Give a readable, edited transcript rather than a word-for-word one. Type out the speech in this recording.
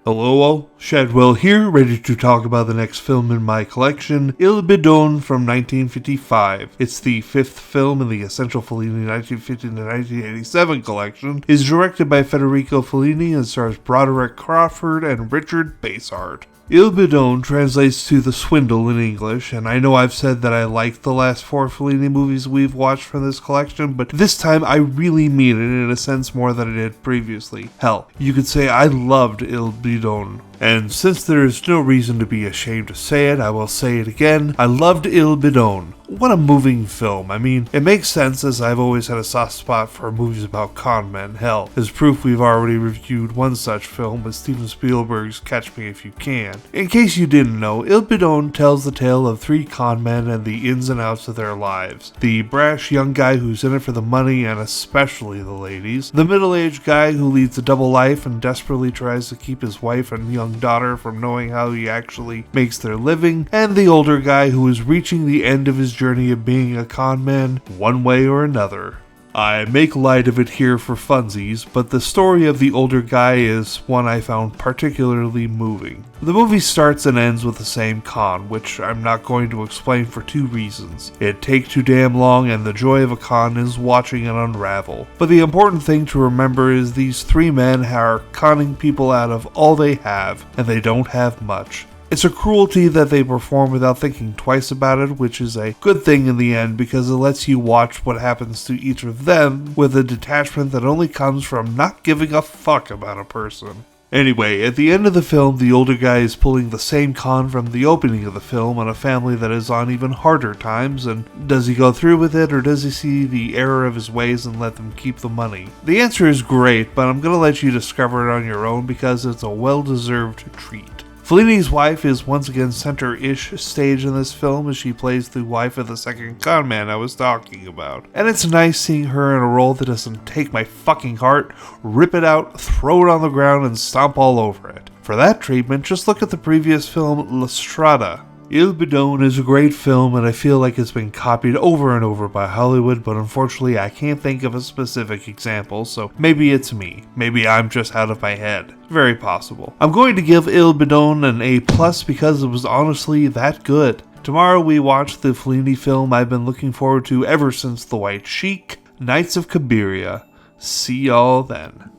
Hello all, Shadwell here, ready to talk about the next film in my collection, Il Bedone from 1955. It's the fifth film in the Essential Fellini 1950 to 1987 collection, is directed by Federico Fellini and stars Broderick Crawford and Richard Basehart. Il Bedone translates to The Swindle in English, and I know I've said that I liked the last four Fellini movies we've watched from this collection, but this time I really mean it in a sense more than I did previously. Hell, you could say I loved Il Bedone. And since there is no reason to be ashamed to say it, I will say it again. I loved Il Bedone. What a moving film. I mean, it makes sense as I've always had a soft spot for movies about con men. Hell, as proof we've already reviewed one such film with Steven Spielberg's Catch Me If You Can. In case you didn't know, Il Bedone tells the tale of three con men and the ins and outs of their lives. The brash young guy who's in it for the money and especially the ladies. The middle-aged guy who leads a double life and desperately tries to keep his wife and young daughter from knowing how he actually makes their living, and the older guy who is reaching the end of his journey of being a con man one way or another. I make light of it here for funsies, but the story of the older guy is one I found particularly moving. The movie starts and ends with the same con, which I'm not going to explain for two reasons. It'd take too damn long, and the joy of a con is watching it unravel. But the important thing to remember is these three men are conning people out of all they have, and they don't have much. It's a cruelty that they perform without thinking twice about it, which is a good thing in the end because it lets you watch what happens to each of them with a detachment that only comes from not giving a fuck about a person. Anyway, at the end of the film, the older guy is pulling the same con from the opening of the film on a family that is on even harder times, and does he go through with it, or does he see the error of his ways and let them keep the money? The answer is great, but I'm gonna let you discover it on your own because it's a well-deserved treat. Fellini's wife is once again center-ish stage in this film as she plays the wife of the second con man I was talking about. And it's nice seeing her in a role that doesn't take my fucking heart, rip it out, throw it on the ground, and stomp all over it. For that treatment, just look at the previous film La Strada. Il Bedone is a great film and I feel like it's been copied over and over by Hollywood, but unfortunately I can't think of a specific example, so maybe it's me. Maybe I'm just out of my head. Very possible. I'm going to give Il Bedone an A+ because it was honestly that good. Tomorrow we watch the Fellini film I've been looking forward to ever since The White Sheik, Knights of Cabiria. See y'all then.